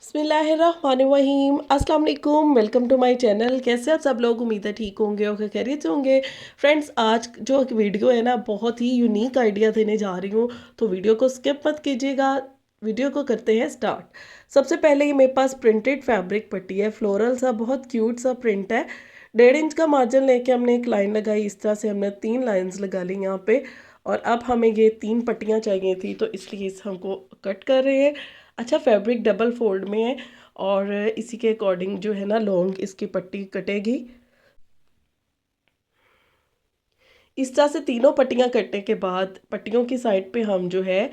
बिस्मिल्लाहिर्रहमानिर्रहीम अस्सलाम वालेकुम। Welcome to my channel. कैसे आप सब लोग? उम्मीद है ठीक होंगे और खैरियत से होंगे। फ्रेंड्स, आज जो वीडियो है ना, बहुत ही यूनिक आइडिया देने जा रही हूँ, तो वीडियो को स्किप मत कीजिएगा। वीडियो को करते हैं स्टार्ट। सबसे पहले ये मेरे पास प्रिंटेड फैब्रिक पट्टी है, फ्लोरल सा बहुत क्यूट सा प्रिंट है। 1.5 इंच का मार्जिन लेके हमने एक लाइन लगाई, इस तरह से हमने 3 लाइंस लगा ली यहाँ पे। और अब हमें ये 3 पट्टियाँ चाहिए थी, तो इसलिए इस हमको कट कर रहे हैं। अच्छा, फैब्रिक डबल फोल्ड में है और इसी के अकॉर्डिंग जो है ना लॉन्ग इसकी पट्टी कटेगी। इस तरह से तीनों पट्टियाँ कटने के बाद पट्टियों की साइड पे हम जो है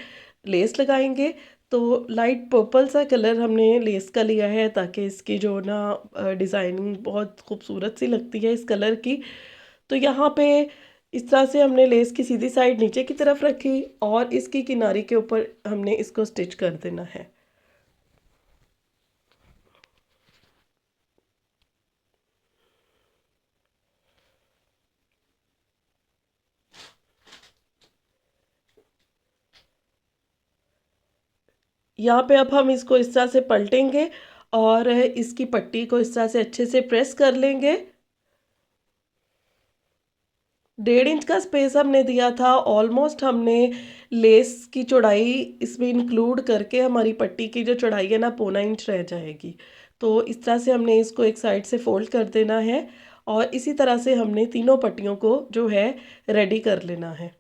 लेस लगाएंगे। तो लाइट पर्पल सा कलर हमने लेस का लिया है, ताकि इसकी जो ना डिज़ाइनिंग बहुत खूबसूरत सी लगती है इस कलर की। तो यहाँ पे इस तरह से हमने लेस की सीधी साइड नीचे की तरफ रखी और इसकी किनारी के ऊपर हमने इसको स्टिच कर देना है। यहाँ पे अब हम इसको इस तरह से पलटेंगे और इसकी पट्टी को इस तरह से अच्छे से प्रेस कर लेंगे। 1.5 इंच का स्पेस हमने दिया था। ऑलमोस्ट हमने लेस की चौड़ाई इसमें इंक्लूड करके हमारी पट्टी की जो चौड़ाई है ना 1.25 इंच रह जाएगी। तो इस तरह से हमने इसको एक साइड से फोल्ड कर देना है और इसी तरह से हमने तीनों पट्टियों को जो है रेडी कर लेना है।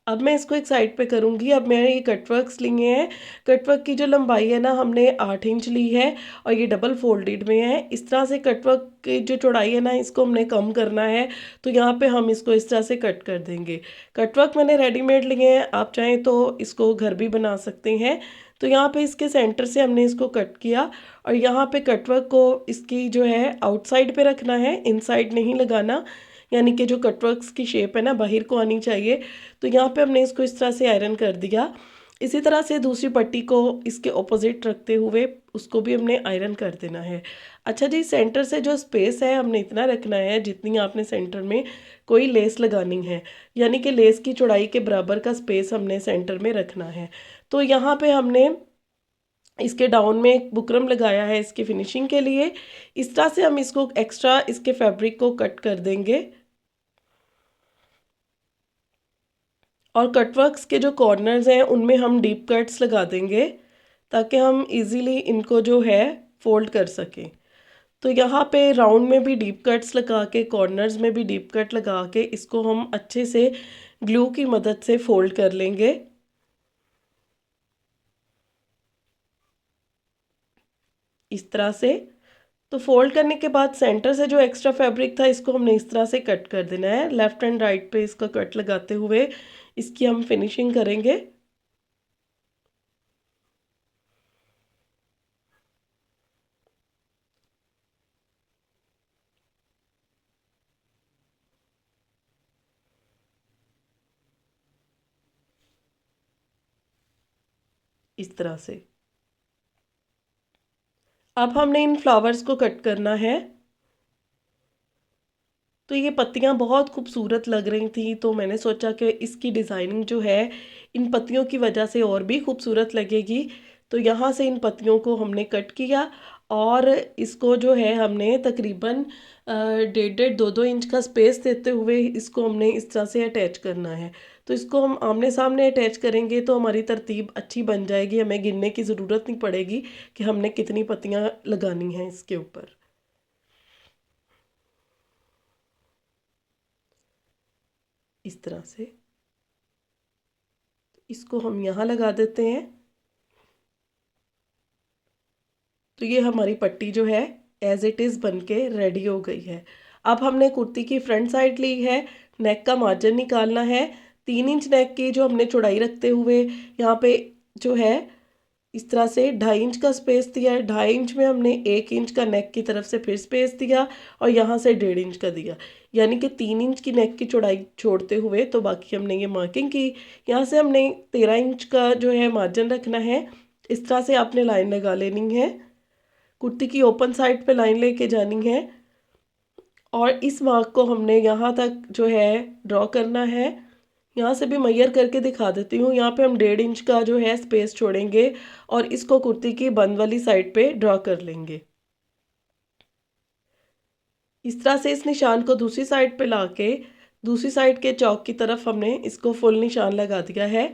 अब मैं इसको एक साइड पे करूँगी। अब मैंने ये कटवर्क्स लिए हैं। कटवर्क की जो लंबाई है ना, हमने 8 इंच ली है और ये डबल फोल्डेड में है। इस तरह से कटवर्क की जो चौड़ाई है ना, इसको हमने कम करना है। तो यहाँ पे हम इसको इस तरह से कट कर देंगे। कटवर्क मैंने रेडीमेड लिए हैं, आप चाहें तो इसको घर भी बना सकते हैं। तो यहाँ पे इसके सेंटर से हमने इसको कट किया और यहाँ पे कटवर्क को इसकी जो है आउटसाइड पे रखना है, इनसाइड नहीं लगाना। यानी कि जो कटवर्क्स की शेप है ना बाहर को आनी चाहिए। तो यहाँ पे हमने इसको इस तरह से आयरन कर दिया। इसी तरह से दूसरी पट्टी को इसके ऑपोजिट रखते हुए उसको भी हमने आयरन कर देना है। अच्छा जी, सेंटर से जो स्पेस है हमने इतना रखना है जितनी आपने सेंटर में कोई लेस लगानी है। यानी कि लेस की चौड़ाई के बराबर का स्पेस हमने सेंटर में रखना है। तो यहाँ पे हमने इसके डाउन में एक बुकरम लगाया है इसकी फिनिशिंग के लिए। इस तरह से हम इसको एक्स्ट्रा इसके फैब्रिक को कट कर देंगे और कटवर्क्स के जो कॉर्नर्स हैं उनमें हम डीप कट्स लगा देंगे, ताकि हम इजीली इनको जो है फोल्ड कर सकें। तो यहाँ पे राउंड में भी डीप कट्स लगा के, कॉर्नर्स में भी डीप कट लगा के इसको हम अच्छे से ग्लू की मदद से फोल्ड कर लेंगे इस तरह से। तो फोल्ड करने के बाद सेंटर से जो एक्स्ट्रा फैब्रिक था इसको हमने इस तरह से कट कर देना है। लेफ्ट एंड राइट पे इसका कट लगाते हुए इसकी हम फिनिशिंग करेंगे। इस तरह से अब हमने इन फ्लावर्स को कट करना है। तो ये पत्तियां बहुत खूबसूरत लग रही थी, तो मैंने सोचा कि इसकी डिज़ाइनिंग जो है इन पत्तियों की वजह से और भी खूबसूरत लगेगी। तो यहाँ से इन पत्तियों को हमने कट किया और इसको जो है हमने तकरीबन 1.5-2 इंच का स्पेस देते हुए इसको हमने इस तरह से अटैच करना है। तो इसको हम आमने सामने अटैच करेंगे तो हमारी तरतीब अच्छी बन जाएगी, हमें गिनने की ज़रूरत नहीं पड़ेगी कि हमने कितनी पत्तियाँ लगानी हैं इसके ऊपर। इस तरह से इसको हम यहाँ लगा देते हैं। तो ये हमारी पट्टी जो है एज इट इज़ बन के रेडी हो गई है। अब हमने कुर्ती की फ्रंट साइड ली है। नेक का मार्जिन निकालना है। 3 इंच नेक की जो हमने चौड़ाई रखते हुए यहाँ पे जो है इस तरह से 2.5 इंच का स्पेस दिया है। 2.5 इंच में हमने 1 इंच का नेक की तरफ से फिर स्पेस दिया और यहाँ से 1.5 इंच का दिया। यानी कि 3 इंच की नेक की चौड़ाई छोड़ते हुए तो बाकी हमने ये मार्किंग की। यहाँ से हमने 13 इंच का जो है मार्जिन रखना है। इस तरह से आपने लाइन लगा लेनी है। कुर्ती की ओपन साइड पे लाइन लेके जानी है और इस मार्क को हमने यहाँ तक जो है ड्रॉ करना है। यहाँ से भी मैयर करके दिखा देती हूँ। यहाँ पे हम 1.5 इंच का जो है स्पेस छोड़ेंगे और इसको कुर्ती की बंद वाली साइड पे ड्रॉ कर लेंगे। इस तरह से इस निशान को दूसरी साइड पे लाके दूसरी साइड के चौक की तरफ हमने इसको फुल निशान लगा दिया है।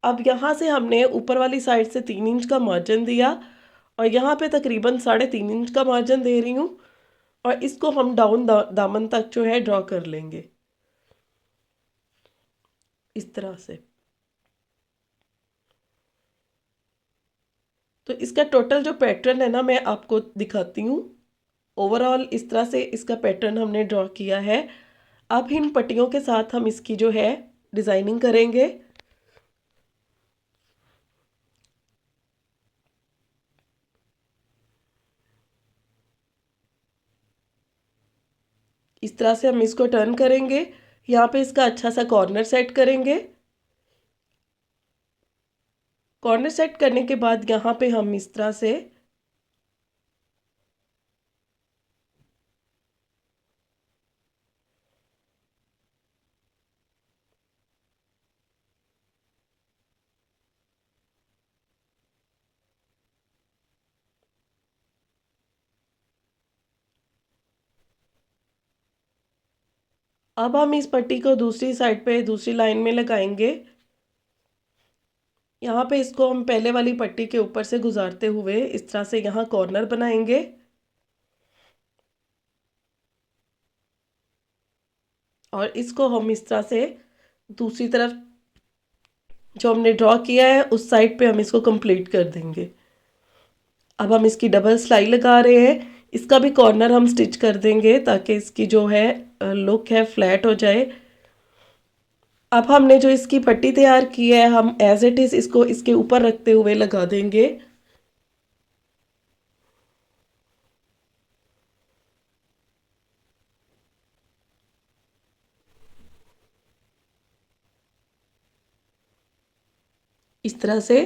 अब यहाँ से हमने ऊपर वाली साइड से 3 इंच का मार्जिन दिया और यहाँ पे तकरीबन 3.5 इंच का मार्जिन दे रही हूँ और इसको हम डाउन दामन तक जो है ड्रॉ कर लेंगे इस तरह से। तो इसका टोटल जो पैटर्न है ना मैं आपको दिखाती हूँ। ओवरऑल इस तरह से इसका पैटर्न हमने ड्रॉ किया है। अब इन पट्टियों के साथ हम इसकी जो है डिज़ाइनिंग करेंगे। इस तरह से हम इसको टर्न करेंगे। यहाँ पे इसका अच्छा सा कॉर्नर सेट करेंगे। कॉर्नर सेट करने के बाद यहाँ पे हम इस तरह से अब हम इस पट्टी को दूसरी साइड पे दूसरी लाइन में लगाएंगे। यहाँ पे इसको हम पहले वाली पट्टी के ऊपर से गुजारते हुए इस तरह से यहाँ कॉर्नर बनाएंगे और इसको हम इस तरह से दूसरी तरफ जो हमने ड्रॉ किया है उस साइड पे हम इसको कंप्लीट कर देंगे। अब हम इसकी डबल सिलाई लगा रहे हैं। इसका भी कॉर्नर हम स्टिच कर देंगे ताकि इसकी जो है लुक है फ्लैट हो जाए। अब हमने जो इसकी पट्टी तैयार की है हम एज इट इज़ इसको इसके ऊपर रखते हुए लगा देंगे। इस तरह से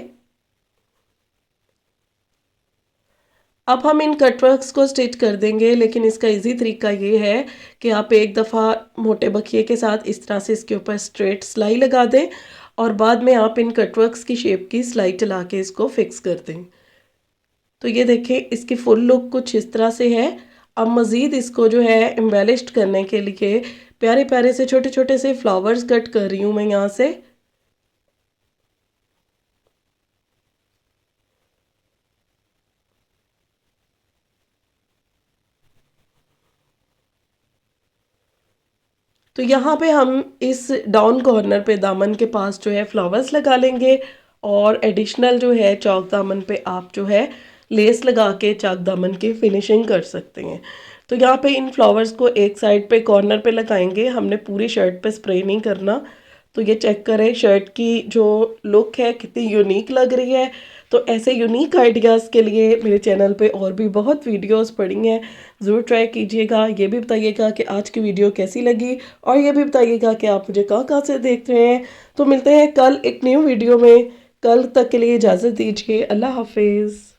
अब हम इन कटवर्क्स को स्टिच कर देंगे, लेकिन इसका इजी तरीका ये है कि आप एक दफ़ा मोटे बखिए के साथ इस तरह से इसके ऊपर स्ट्रेट सिलाई लगा दें और बाद में आप इन कटवर्क्स की शेप की सिलाई चला के इसको फिक्स कर दें। तो ये देखें इसकी फुल लुक कुछ इस तरह से है। अब मज़ीद इसको जो है एम्बेलिश्ड करने के लिए प्यारे प्यारे से छोटे छोटे से फ्लावर्स कट कर रही हूँ मैं यहाँ से। तो यहाँ पे हम इस डाउन कॉर्नर पे दामन के पास जो है फ्लावर्स लगा लेंगे और एडिशनल जो है चौक दामन पे आप जो है लेस लगा के चौक दामन की फिनिशिंग कर सकते हैं। तो यहाँ पे इन फ्लावर्स को एक साइड पे कॉर्नर पे लगाएंगे, हमने पूरी शर्ट पे स्प्रे नहीं करना। तो ये चेक करें शर्ट की जो लुक है कितनी यूनिक लग रही है। तो ऐसे यूनिक आइडियाज़ के लिए मेरे चैनल पे और भी बहुत वीडियोस पड़ी हैं, ज़रूर ट्राई कीजिएगा। ये भी बताइएगा कि आज की वीडियो कैसी लगी और ये भी बताइएगा कि आप मुझे कहाँ कहाँ से देख रहे हैं। तो मिलते हैं कल एक न्यू वीडियो में। कल तक के लिए इजाज़त दीजिए। अल्लाह हाफिज़।